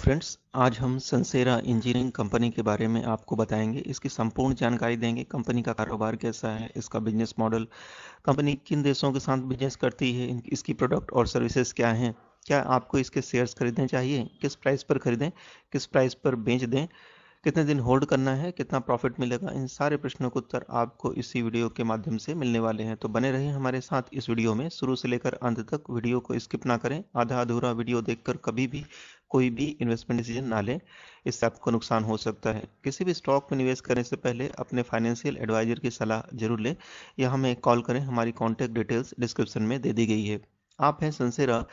Friends, आज हम संसेरा engineering company के बारे में आपको बताएंगे। इसकी संपूर्ण जानकारी देंगे। कंपनी का कारोबार कैसा है, इसका बिजनेस मॉडल, कंपनी किन देशों के साथ बिजनेस करती है, इसकी प्रोडक्ट और सर्विसेज क्या हैं, क्या आपको इसके शेयर्स खरीदने चाहिए, किस प्राइस पर खरीदें, किस प्राइस पर बेच दें, कितने दिन होल्ड करना है, कितना प्रॉफिट मिलेगा। इन सारे प्रश्नों के उत्तर आपको इसी वीडियो के माध्यम से मिलने वाले हैं। तो बने रहें हमारे साथ इस वीडियो में, शुरू से लेकर अंत तक। वीडियो को स्किप ना करें। आधा अधूरा वीडियो देखकर कभी भी कोई भी इन्वेस्टमेंट डिसीजन ना लें, इससे आपको नुकसान हो सकता है। किसी भी स्टॉक में निवेश करने से पहले अपने फाइनेंशियल एडवाइजर की सलाह जरूर लें या हमें कॉल करें। हमारी कॉन्टैक्ट डिटेल्स डिस्क्रिप्शन में दे दी गई है। आप हैं संसेरा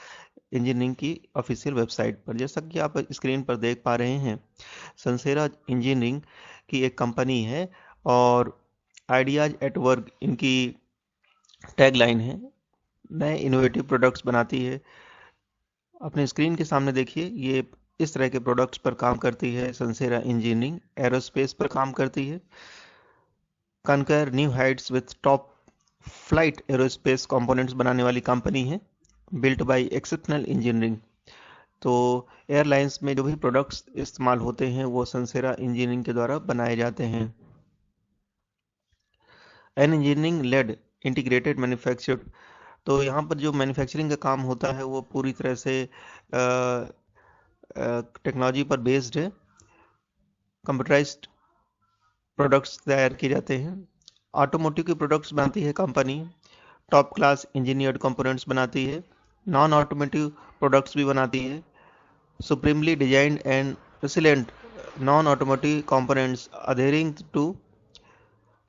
इंजीनियरिंग की ऑफिशियल वेबसाइट पर। जैसा कि आप स्क्रीन पर देख पा रहे हैं, संसेरा इंजीनियरिंग की एक कंपनी है और आइडियाज एट वर्क इनकी टैगलाइन है। नए इनोवेटिव प्रोडक्ट्स बनाती है। अपने स्क्रीन के सामने देखिए, ये इस तरह के प्रोडक्ट्स पर काम करती है। संसेरा इंजीनियरिंग एरोस्पेस पर काम करती है। Conquer new Heights with top flight aerospace components बनाने वाली कंपनी है। Built by exceptional engineering. तो एयरलाइंस में जो भी प्रोडक्ट्स इस्तेमाल होते हैं वो संसेरा इंजीनियरिंग के द्वारा बनाए जाते हैं। An engineering led integrated manufacture. तो यहाँ पर जो मैन्युफैक्चरिंग का काम होता है वो पूरी तरह से टेक्नोलॉजी पर बेस्ड है। कंप्यूटराइज्ड प्रोडक्ट्स तैयार किए जाते हैं। ऑटोमोटिव के प्रोडक्ट्स बनाती है company. Top class engineered components बनाती है। नॉन ऑटोमोटिव प्रोडक्ट्स भी बनाती है। Supremely designed and resilient non automotive components adhering to.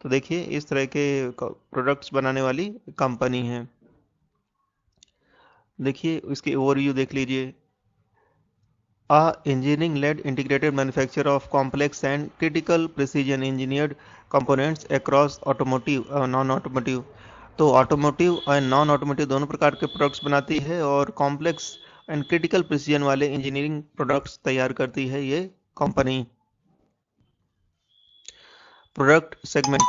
तो देखिए, इस तरह के प्रोडक्ट्स बनाने वाली कंपनी है। देखिए, इसकी ओवरव्यू देख लीजिए। A engineering-led integrated manufacturer of complex and critical precision engineered components across automotive और non-automotive। तो ऑटोमोटिव और नॉन ऑटोमोटिव दोनों प्रकार के प्रोडक्ट्स बनाती है और कॉम्प्लेक्स एंड क्रिटिकल प्रिसीजन वाले इंजीनियरिंग प्रोडक्ट्स तैयार करती है ये कंपनी। प्रोडक्ट सेगमेंट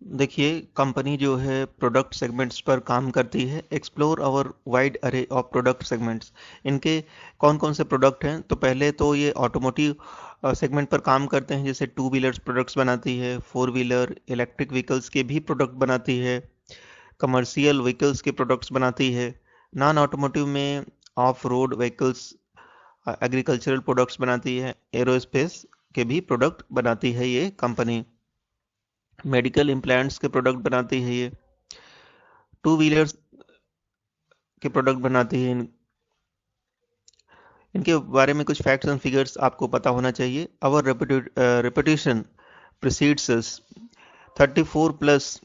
देखिए, कंपनी जो है प्रोडक्ट सेगमेंट्स पर काम करती है। एक्सप्लोर आवर वाइड अरे ऑफ प्रोडक्ट सेगमेंट्स। इनके कौन कौन से प्रोडक्ट हैं? तो पहले तो ये ऑटोमोटिव सेगमेंट पर काम करते हैं, जैसे टू व्हीलर्स प्रोडक्ट्स बनाती है, फोर व्हीलर इलेक्ट्रिक व्हीकल्स के भी प्रोडक्ट बनाती है, कमर्शियल व्हीकल्स के प्रोडक्ट्स बनाती है। नॉन ऑटोमोटिव में of road vehicles, agricultural products बनाती है, एरोस्पेस के भी प्रोडक्ट बनाती है ये कंपनी। मेडिकल इम्प्लांट्स के प्रोडक्ट बनाती है ये। टू व्हीलर्स के प्रोडक्ट बनाती है। इनके बारे में कुछ फैक्ट्स एंड फिगर्स आपको पता होना चाहिए। Our reputation precedes us. 34 plus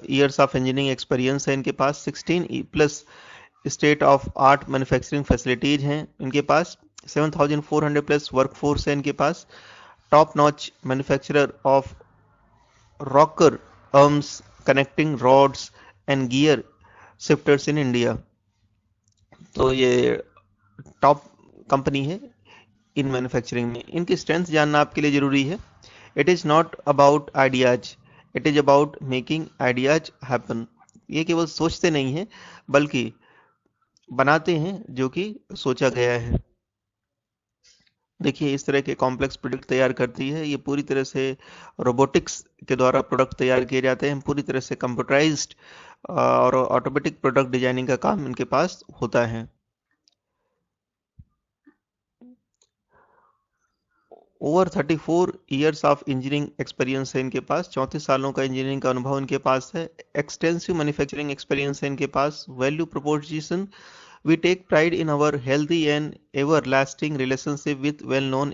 years of engineering experience है इनके पास। 16 plus state of art manufacturing facilities हैं इनके पास। 7400 प्लस वर्कफोर्स है इनके पास। Top notch manufacturer of rocker arms, connecting rods and gear shifters in India. तो ये टॉप कंपनी है इन मैन्युफैक्चरिंग में। इनकी स्ट्रेंथ जानना आपके लिए जरूरी है। It is not about ideas, it is about making ideas happen. ये केवल सोचते नहीं है बल्कि बनाते हैं जो कि सोचा गया है। देखिए, इस तरह के कॉम्प्लेक्स प्रोडक्ट तैयार करती है ये। पूरी तरह से रोबोटिक्स के द्वारा प्रोडक्ट तैयार किए जाते हैं। पूरी तरह से कंप्यूटराइज्ड और ऑटोमेटिक प्रोडक्ट डिजाइनिंग का काम इनके पास होता है। Over 34 years of engineering experience है इनके पास। 34 सालों का इंजीनियरिंग का अनुभव इनके पास है। एक्सटेंसिव मैन्युफैक्चरिंग एक्सपीरियंस है इनके पास। Value proposition. We take pride in our healthy and ever lasting relationship with well known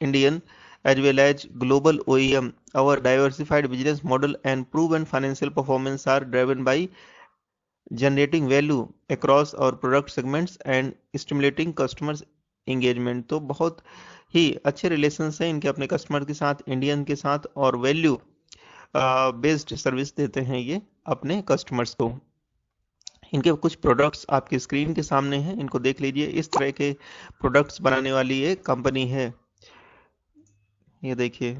Indian as well as global OEM. Our diversified business model and proven financial performance are driven by generating value across our product segments and stimulating customers engagement। तो बहुत ही अच्छे relations हैं इनके अपने customer के साथ, Indian के साथ, और वैल्यू बेस्ड सर्विस देते हैं ये अपने कस्टमर्स को। इनके कुछ प्रोडक्ट्स आपकी स्क्रीन के सामने हैं, इनको देख लीजिए। इस तरह के प्रोडक्ट्स बनाने वाली ये कंपनी है। ये देखिए,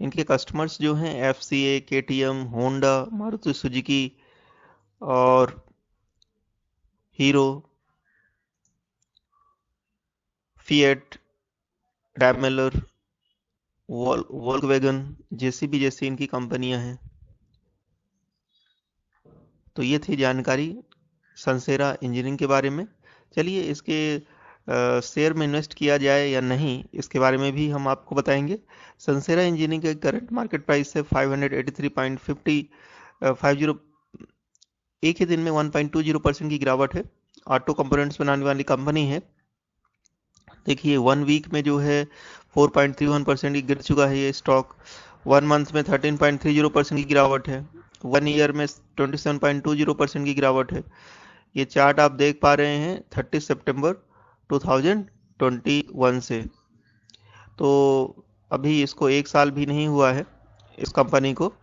इनके कस्टमर्स जो हैं FCA, KTM, Honda, Maruti Suzuki और Hero, Fiat, Daimler, Volkswagen, JCB जैसी इनकी कंपनियां हैं। तो ये थी जानकारी संसेरा इंजीनियरिंग के बारे में। चलिए इसके शेयर में इन्वेस्ट किया जाए या नहीं, इसके बारे में भी हम आपको बताएंगे। संसेरा इंजीनियरिंग के करंट मार्केट प्राइस है 583.50। एक ही दिन में 1.20% की गिरावट है। ऑटो कंपोनेंट्स बनाने वाली कंपनी है। देखिए 1 वीक में जो है 4.31% की गिर चुका है ये स्टॉक। 1 मंथ में 13.30% की गिरावट है। 1 ईयर में 27.20% की गिरावट है। ये चार्ट आप देख पा रहे हैं 30 सितंबर 2021 से। तो अभी इसको 1 साल भी नहीं हुआ है इस कंपनी को,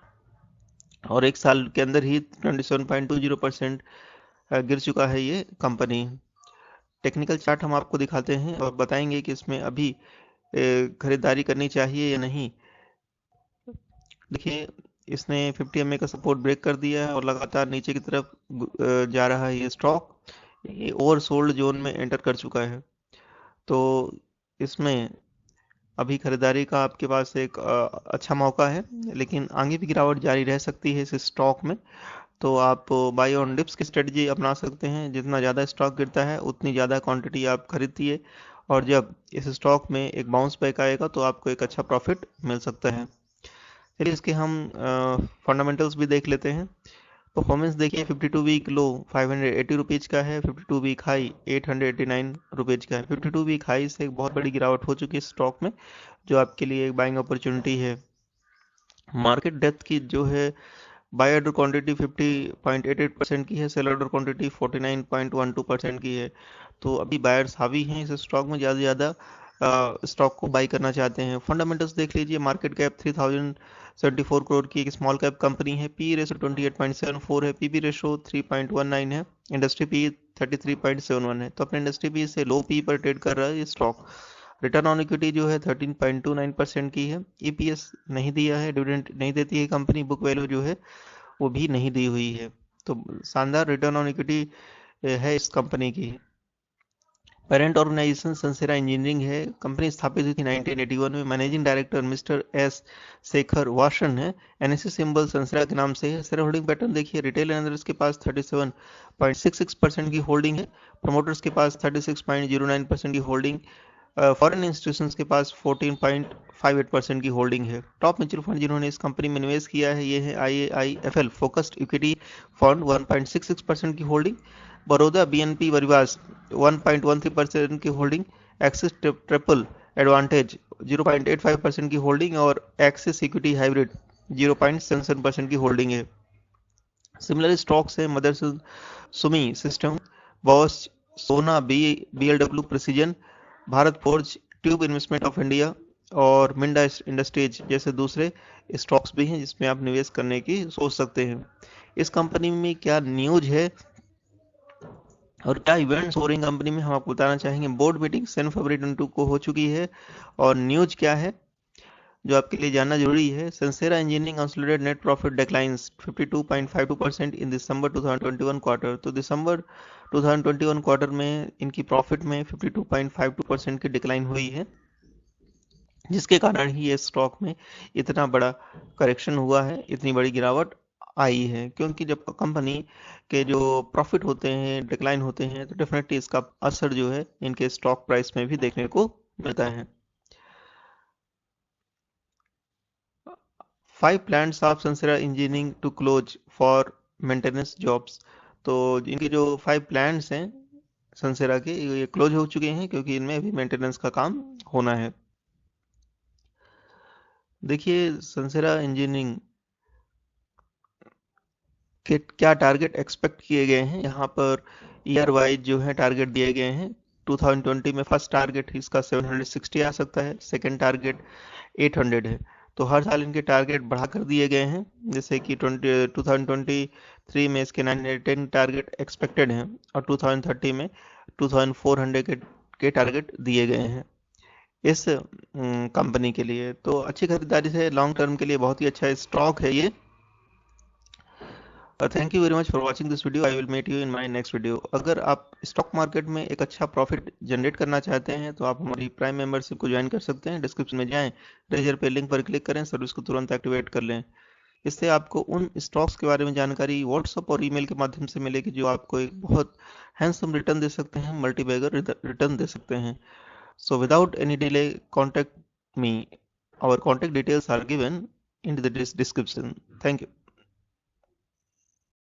और 1 साल के अंदर ही 27.20% गिर चुका है ये कंपनी। टेक्निकल चार्ट हम आपको दिखाते हैं और बताएंगे कि इसमें अभी खरीदारी करनी चाहिए या नहीं। देखिए इसने 50 MA का सपोर्ट ब्रेक कर दिया है और लगातार नीचे की तरफ जा रहा है ये स्टॉक। ये ओवरसोल्ड जोन में एंटर कर चुका है। तो इसमें अभी खरीदारी का आपके पास एक अच्छा मौका है, लेकिन आगे भी गिरावट जारी रह सकती है इस स्टॉक में। तो आप बाय ऑन डिप्स की स्ट्रेटजी अपना सकते हैं। जितना ज़्यादा स्टॉक गिरता है उतनी ज़्यादा क्वांटिटी आप खरीदिए, और जब इस स्टॉक में एक बाउंस बैक आएगा तो आपको एक अच्छा प्रॉफिट मिल सकता है। चलिए इसके हम फंडामेंटल्स भी देख लेते हैं। परफॉर्मेंस देखिए 52 वीक लो 580 रुपीज़ का है, 52 वीक हाई 889 रुपीज़ का है। 52 वीक हाई से एक बहुत बड़ी गिरावट हो चुकी है स्टॉक में, जो आपके लिए एक बाइंग अपॉर्चुनिटी है। मार्केट डेप्थ की जो है, बाय ऑर्डर क्वांटिटी 50.88% की है, सेल ऑर्डर क्वांटिटी 49.12% की है। तो अभी बायर्स हावी हैं इस स्टॉक में, ज़्यादा से ज़्यादा स्टॉक को बाई करना चाहते हैं। फंडामेंटल्स देख लीजिए, मार्केट कैप 3074 करोड़ की एक स्मॉल कैप कंपनी है। पी रेशो 28.74 है, पीबी रेशो 3.19 है, इंडस्ट्री पी 33.71 है। तो अपने इंडस्ट्री पी से लो पी पर ट्रेड कर रहा है ये स्टॉक। रिटर्न ऑन इक्विटी जो है 13.29% की है। ईपीएस नहीं दिया है, डिविडेंड नहीं देती है कंपनी। बुक वैल्यू जो है वो भी नहीं दी हुई है। तो शानदार रिटर्न ऑन इक्विटी है इस कंपनी की। पेरेंट ऑर्गेनाइजेशन संसेरा इंजीनियरिंग है। कंपनी स्थापित हुई थी 1981 में। Managing director mister S Shekhar Vasan है। एनएससी सिंबल संसेरा के नाम से है। शेयर होल्डिंग पैटर्न देखिए, रिटेल इन्वेस्टर्स के पास 37.66% की होल्डिंग है। प्रमोटर्स के पास 36.09% की होल्डिंग। फॉरेन इंस्टीट्यूशंस के पास 14.58% की होल्डिंग है। टॉप म्यूचुअल फंड जिन्होंने इस कंपनी में निवेश किया है ये है IAIFL फोकस्ड इक्विटी फंड 1.66% की होल्डिंग। बड़ौदा BNP परिवार 1.13% की होल्डिंग। एक्सिस ट्रिपल एडवांटेज 0.85% की होल्डिंग, और एक्सिस इक्विटी हाइब्रिड 0.77% की होल्डिंग है। सिमिलर स्टॉक्स है मदरसन सुमी सिस्टम, बॉश, सोना, BLW precision, Bharat forge, tube investment of India और मिंडा इंडस्ट्रीज जैसे दूसरे स्टॉक्स भी हैं जिसमें आप निवेश करने की सोच सकते हैं। इस कंपनी में क्या न्यूज है और क्या इवेंट्स हो रही कंपनी में, हम आपको बताना चाहेंगे। बोर्ड मीटिंग 7 फरवरी 2022 को हो चुकी है, और न्यूज क्या है जो आपके लिए जानना जरूरी है। Sansera engineering consolidated net profit declines 52.52% in December 2021 quarter. तो दिसंबर 2021 क्वार्टर में इनकी प्रॉफिट में 52.52% की डिक्लाइन हुई है, जिसके कारण ही ये स्टॉक में इतना बड़ा करेक्शन हुआ है, इतनी बड़ी गिरावट आई है। क्योंकि जब कंपनी के जो प्रॉफिट होते हैं डिक्लाइन होते हैं तो डेफिनेटली इसका असर जो है इनके स्टॉक प्राइस में भी देखने को मिलता है। 5 plants of Sansera engineering to close for maintenance jobs. तो इनके जो 5 प्लांट्स हैं संसेरा के, ये क्लोज हो चुके हैं क्योंकि इनमें अभी मेंटेनेंस का काम होना है। देखिए संसेरा इंजीनियरिंग के क्या टारगेट एक्सपेक्ट किए गए हैं, यहाँ पर ईयर वाइज जो है टारगेट दिए गए हैं। 2020 में फर्स्ट टारगेट इसका 760 आ सकता है, सेकंड टारगेट 800 है। तो हर साल इनके टारगेट बढ़ा कर दिए गए हैं, जैसे कि 2023 में इसके 910 टारगेट एक्सपेक्टेड हैं और 2030 में 2400 के टारगेट दिए गए हैं। इस कंपनी के लिए। तो अच्छी खरीदारी है, लॉन्ग टर्म के लिए बहुत ही अच्छा स्टॉक है ये। Thank you very much for watching this video. I will meet you in my next video. अगर आप स्टॉक मार्केट में एक अच्छा प्रॉफिट जनरेट करना चाहते हैं तो आप हमारी प्राइम मेंबरशिप को ज्वाइन कर सकते हैं। डिस्क्रिप्शन में जाएं, रेजर पे लिंक पर क्लिक करें, सर्विस को तुरंत एक्टिवेट कर लें। इससे आपको उन स्टॉक्स के बारे में जानकारी व्हाट्सएप और ईमेल के माध्यम से मिलेगी जो आपको एक बहुत हैंडसम रिटर्न दे सकते हैं, मल्टीबैगर रिटर्न दे सकते हैं। So without any delay, contact me. Our contact details are given in the description. Thank you.